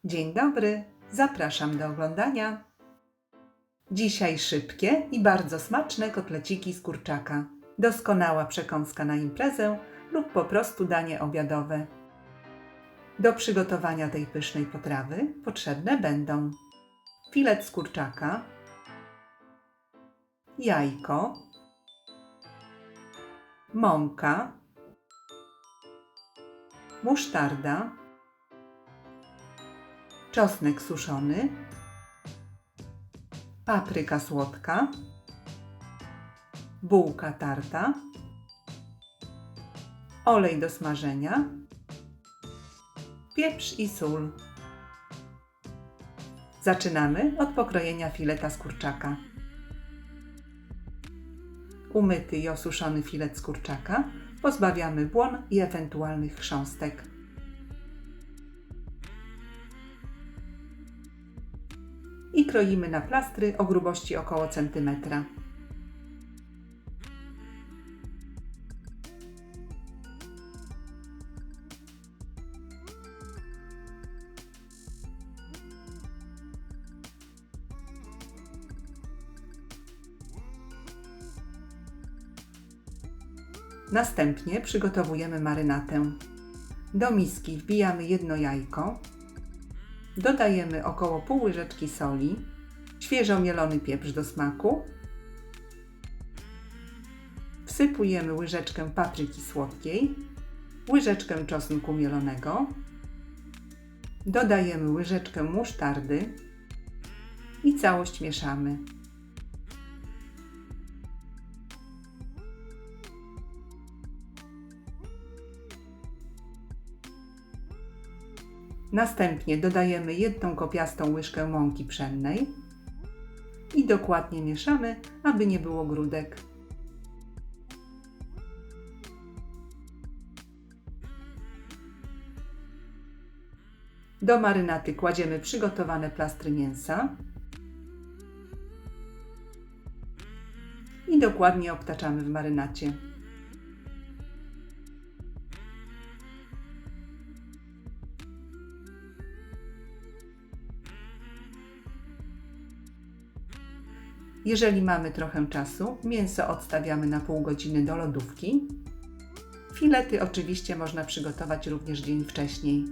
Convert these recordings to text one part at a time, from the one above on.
Dzień dobry, zapraszam do oglądania. Dzisiaj szybkie i bardzo smaczne kotleciki z kurczaka. Doskonała przekąska na imprezę lub po prostu danie obiadowe. Do przygotowania tej pysznej potrawy potrzebne będą filet z kurczaka, jajko, mąka, musztarda, czosnek suszony, papryka słodka, bułka tarta, olej do smażenia, pieprz i sól. Zaczynamy od pokrojenia fileta z kurczaka. Umyty i osuszony filet z kurczaka pozbawiamy błon i ewentualnych chrząstek. I kroimy na plastry o grubości około centymetra. Następnie przygotowujemy marynatę. Do miski wbijamy jedno jajko, dodajemy około pół łyżeczki soli, świeżo mielony pieprz do smaku, wsypujemy łyżeczkę papryki słodkiej, łyżeczkę czosnku mielonego, dodajemy łyżeczkę musztardy i całość mieszamy. Następnie dodajemy jedną kopiastą łyżkę mąki pszennej i dokładnie mieszamy, aby nie było grudek. Do marynaty kładziemy przygotowane plastry mięsa i dokładnie obtaczamy w marynacie. Jeżeli mamy trochę czasu, mięso odstawiamy na pół godziny do lodówki. Filety oczywiście można przygotować również dzień wcześniej.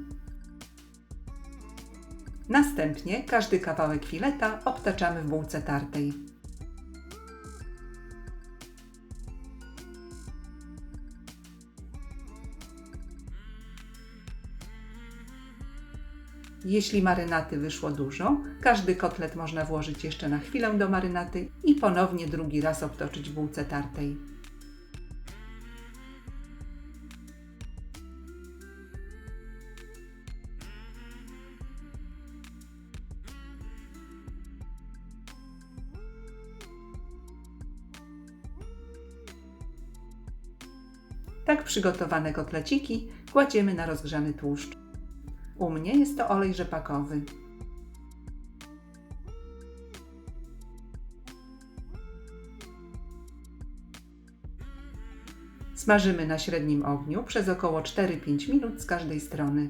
Następnie każdy kawałek fileta obtaczamy w bułce tartej. Jeśli marynaty wyszło dużo, każdy kotlet można włożyć jeszcze na chwilę do marynaty i ponownie drugi raz obtoczyć w bułce tartej. Tak przygotowane kotleciki kładziemy na rozgrzany tłuszcz. U mnie jest to olej rzepakowy. Smażymy na średnim ogniu przez około 4-5 minut z każdej strony.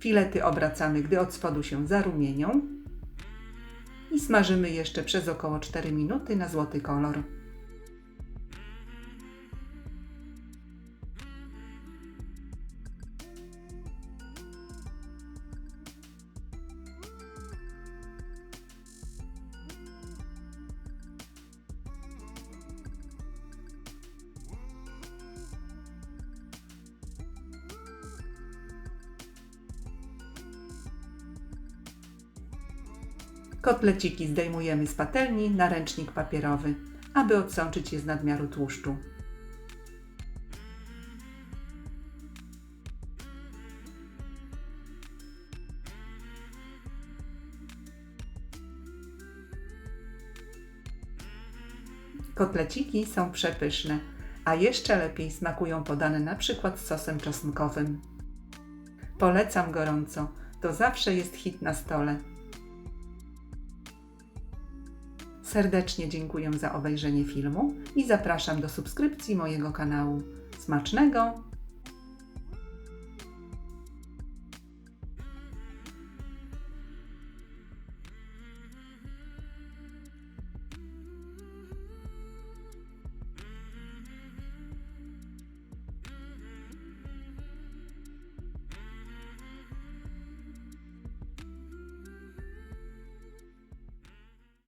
Filety obracamy, gdy od spodu się zarumienią i smażymy jeszcze przez około 4 minuty na złoty kolor. Kotleciki zdejmujemy z patelni na ręcznik papierowy, aby odsączyć je z nadmiaru tłuszczu. Kotleciki są przepyszne, a jeszcze lepiej smakują podane na przykład z sosem czosnkowym. Polecam gorąco, to zawsze jest hit na stole. Serdecznie dziękuję za obejrzenie filmu i zapraszam do subskrypcji mojego kanału. Smacznego!